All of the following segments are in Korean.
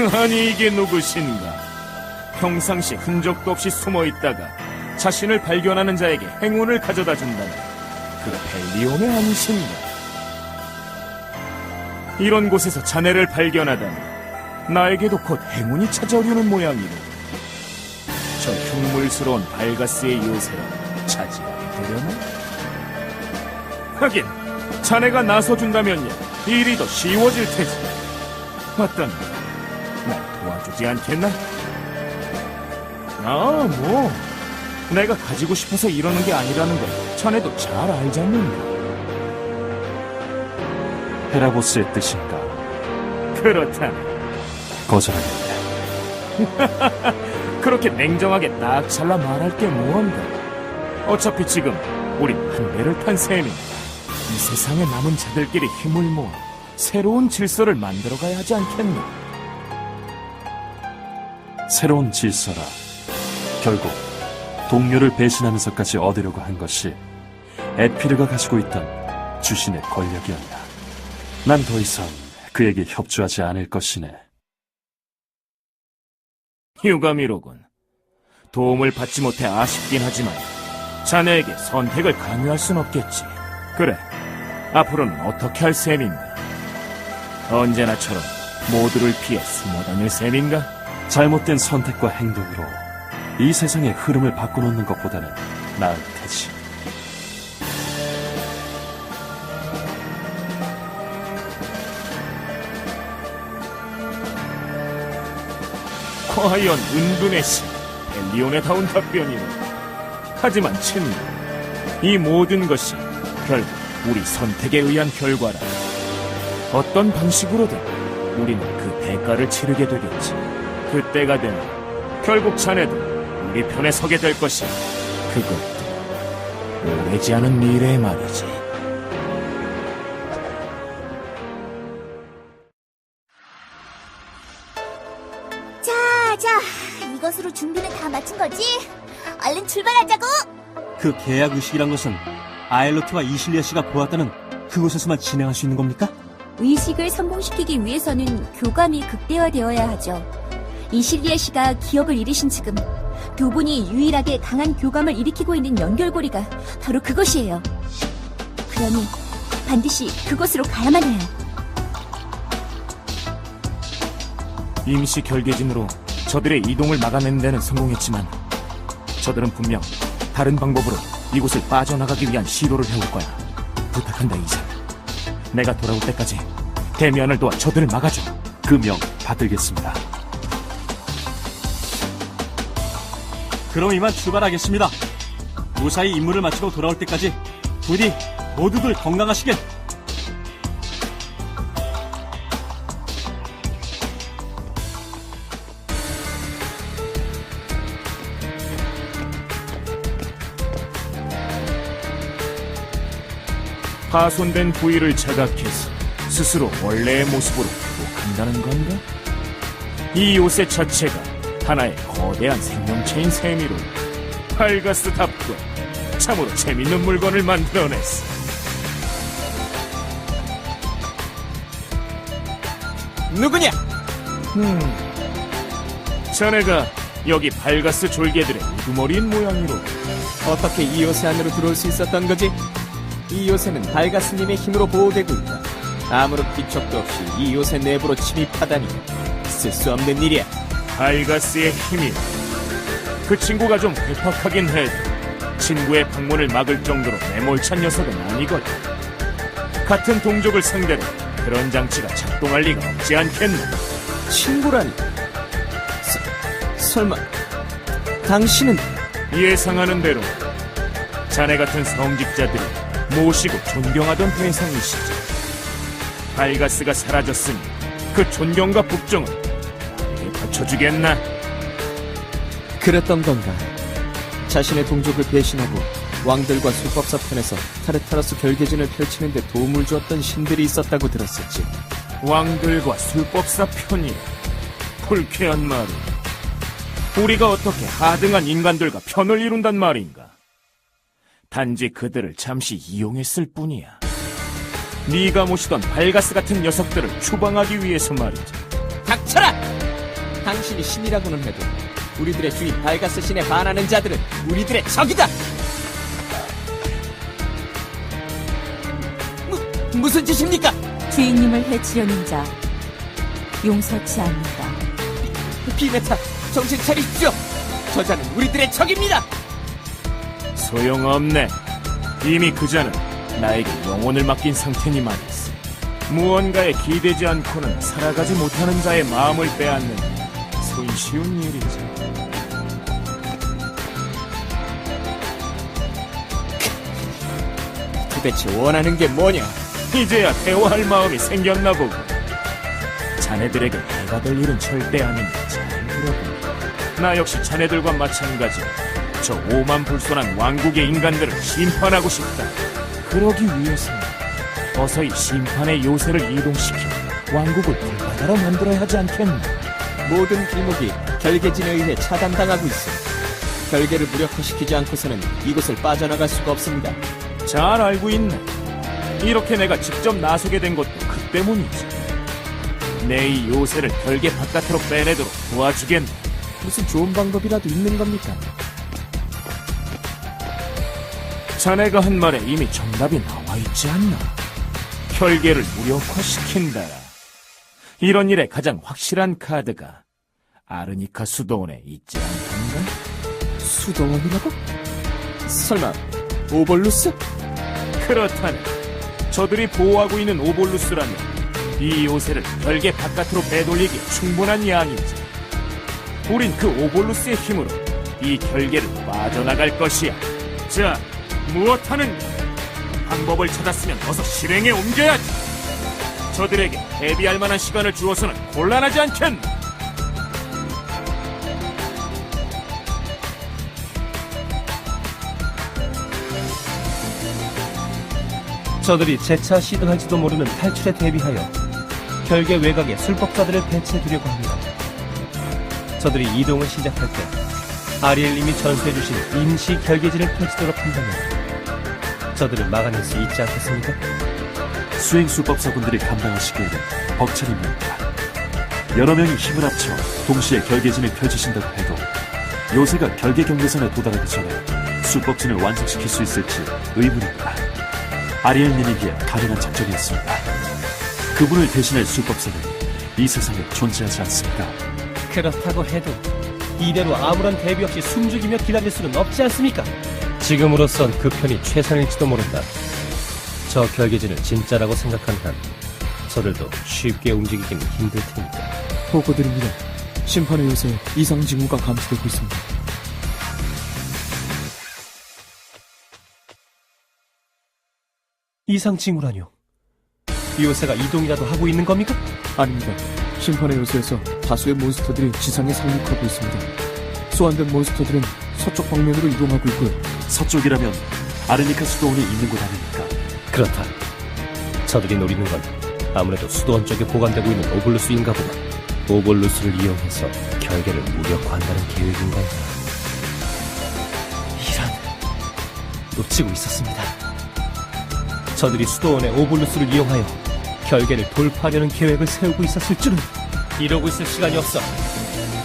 아니 이게 누구신가? 평상시 흔적도 없이 숨어있다가 자신을 발견하는 자에게 행운을 가져다 준다는 그 벨리온의 아니신가? 이런 곳에서 자네를 발견하다니 나에게도 곧 행운이 찾아오려는 모양이로 저 흉물스러운 발가스의 요새를 차지하게 되려나? 하긴 자네가 나서준다면야 일이 더 쉬워질 테지. 어떤가? 날 도와주지 않겠나? 뭐 내가 가지고 싶어서 이러는 게 아니라는 걸 자네도 잘 알잖는가. 헤라보스의 뜻인가? 그렇다네. 거절하겠네. 그렇게 냉정하게 딱 잘라 말할 게 무언가. 어차피 지금 우린 한 배를 탄 셈이니 이 세상에 남은 자들끼리 힘을 모아 새로운 질서를 만들어가야 하지 않겠나? 새로운 질서라. 결국 동료를 배신하면서까지 얻으려고 한 것이 에피르가 가지고 있던 주신의 권력이었다. 난 더 이상 그에게 협조하지 않을 것이네. 유감이로군. 도움을 받지 못해 아쉽긴 하지만 자네에게 선택을 강요할 순 없겠지. 그래, 앞으로는 어떻게 할 셈인가? 언제나처럼 모두를 피해 숨어 다닐 셈인가? 잘못된 선택과 행동으로 이 세상의 흐름을 바꿔놓는 것보다는 나을 테지. 과연 은둔의 신, 벨리온에다운 답변이네. 하지만 친구, 이 모든 것이 결국 우리 선택에 의한 결과라. 어떤 방식으로든 우리는 그 대가를 치르게 되겠지. 그때가 되면 결국 자네도 우리 편에 서게 될 것이야. 그것도 오래지 않은 미래의 말이지. 자, 이것으로 준비는 다 마친 거지? 얼른 출발하자고! 그 계약 의식이란 것은 아일로트와 이실리아 씨가 보았다는 그곳에서만 진행할 수 있는 겁니까? 의식을 성공시키기 위해서는 교감이 극대화되어야 하죠. 이실리아 씨가 기억을 잃으신 지금 두 분이 유일하게 강한 교감을 일으키고 있는 연결고리가 바로 그것이에요. 그러니 반드시 그곳으로 가야만 해요. 임시 결계진으로 저들의 이동을 막아내는 데는 성공했지만 저들은 분명 다른 방법으로 이곳을 빠져나가기 위한 시도를 해올 거야. 부탁한다, 이삭. 내가 돌아올 때까지 데미안을 도와 저들을 막아줘. 그 명 받들겠습니다. 그럼 이만 출발하겠습니다. 무사히 임무를 마치고 돌아올 때까지 부디 모두들 건강하시길. 파손된 부위를 자각해서 스스로 원래의 모습으로 회복한다는 건가? 이 요새 자체가 하나의 거대한 생명체인 셈이로 팔가스답고 참으로 재밌는 물건을 만들어냈어. 누구냐? 자네가 여기 발가스 졸개들의 우두머리인 모양이로. 어떻게 이 요새 안으로 들어올 수 있었던 거지? 이 요새는 발가스님의 힘으로 보호되고 있다. 아무런 기척도 없이 이 요새 내부로 침입하다니 있을 수 없는 일이야. 발가스의 힘이 그 친구가 좀 괴팍하긴 해도 친구의 방문을 막을 정도로 매몰찬 녀석은 아니거든. 같은 동족을 상대로 그런 장치가 작동할 리가 없지 않겠나? 친구라니. 설마 당신은 예상하는 대로 자네 같은 성직자들이 모시고 존경하던 대상이시지. 발가스가 사라졌으니 그 존경과 복종은 나에게 바쳐주겠나? 그랬던 건가? 자신의 동족을 배신하고 왕들과 술법사 편에서 타르타라스 결계진을 펼치는 데 도움을 주었던 신들이 있었다고 들었었지. 왕들과 술법사 편이 불쾌한 말이. 우리가 어떻게 하등한 인간들과 편을 이룬단 말인가? 단지 그들을 잠시 이용했을 뿐이야. 네가 모시던 발가스 같은 녀석들을 추방하기 위해서 말이지. 닥쳐라! 당신이 신이라고는 해도 우리들의 주인 발가스 신에 반하는 자들은 우리들의 적이다. 무슨 짓입니까? 주인님을 해치려는 자 용서치 않는다. 비메타, 정신 차리십시오. 저자는 우리들의 적입니다. 소용없네. 이미 그자는 나에게 영혼을 맡긴 상태니 말이지. 무언가에 기대지 않고는 살아가지 못하는 자의 마음을 빼앗는 손쉬운 일이지. 도대체 원하는 게 뭐냐? 이제야 대화할 마음이 생겼나 보고. 자네들에게 해가 될 일은 절대 아니니 잘 들어보니. 나 역시 자네들과 마찬가지로 저 오만불손한 왕국의 인간들을 심판하고 싶다. 그러기 위해서는 어서 이 심판의 요새를 이동시켜 왕국을 불바다로 만들어야 하지 않겠나. 모든 길목이 결계진에 의해 차단당하고 있어. 결계를 무력화시키지 않고서는 이곳을 빠져나갈 수가 없습니다. 잘 알고 있네. 이렇게 내가 직접 나서게 된 것도 그 때문이지. 내 이 요새를 결계 바깥으로 빼내도록 도와주겠네. 무슨 좋은 방법이라도 있는 겁니까? 자네가 한 말에 이미 정답이 나와 있지 않나. 결계를 무력화시킨다. 이런 일에 가장 확실한 카드가 아르니카 수도원에 있지 않던가? 수도원이라고? 설마 오볼루스? 그렇다네. 저들이 보호하고 있는 오볼루스라면 이 요새를 결계 바깥으로 빼돌리기에 충분한 양이지. 우린 그 오볼루스의 힘으로 이 결계를 빠져나갈 것이야. 자, 무엇하는 방법을 찾았으면 어서 실행에 옮겨야지. 저들에게 대비할 만한 시간을 주어서는 곤란하지 않겠나? 저들이 재차 시도할지도 모르는 탈출에 대비하여 결계 외곽에 술법자들을 배치해두려고 합니다. 저들이 이동을 시작할 때 아리엘님이 전수해주신 임시 결계진을 펼치도록 한다면 저들을 막아낼 수 있지 않겠습니까? 수행수법사분들이 감당하시기에는 벅차림입니다. 여러 명이 힘을 합쳐 동시에 결계진을 펼치신다고 해도 요새가 결계 경계선에 도달하기 전에 수법진을 완성시킬 수 있을지 의문입니다. 아리엘님에게 가능한 작전이었습니다. 그분을 대신할 수법사는 이 세상에 존재하지 않습니다. 그렇다고 해도 이대로 아무런 대비 없이 숨죽이며 기다릴 수는 없지 않습니까? 지금으로선 그 편이 최선일지도 모른다. 저 결계진을 진짜라고 생각한 한 저들도 쉽게 움직이기는 힘들 테니까. 보고드립니다. 심판의 요새 이상 징후가 감지되고 있습니다. 이상 징후라뇨? 이 요새가 이동이라도 하고 있는 겁니까? 아닙니다. 심판의 요새에서 다수의 몬스터들이 지상에 상륙하고 있습니다. 소환된 몬스터들은 서쪽 방면으로 이동하고 있고요. 서쪽이라면 아르니카 수도원이 있는 곳 아닙니까? 그렇다. 저들이 노리는 건 아무래도 수도원 쪽에 보관되고 있는 오볼루스인가 보다. 오볼루스를 이용해서 결계를 무력화한다는 계획인 건가? 이런... 놓치고 있었습니다. 저들이 수도원의 오볼루스를 이용하여 결계를 돌파하려는 계획을 세우고 있었을 줄은. 이러고 있을 시간이 없어.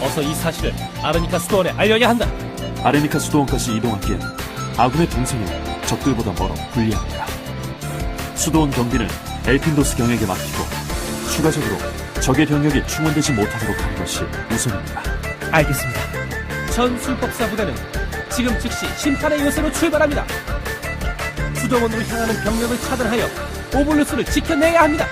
어서 이 사실을 아르니카 수도원에 알려야 한다. 아르니카 수도원까지 이동하기엔 아군의 동생이 적들보다 멀어 불리합니다. 수도원 경비는 엘핀도스 경에게 맡기고 추가적으로 적의 병력이 충원되지 못하도록 하는 것이 우선입니다. 알겠습니다. 전 술법사 부대는 지금 즉시 심판의 요새로 출발합니다. 수도원으로 향하는 병력을 차단하여 오볼루스를 지켜내야 합니다.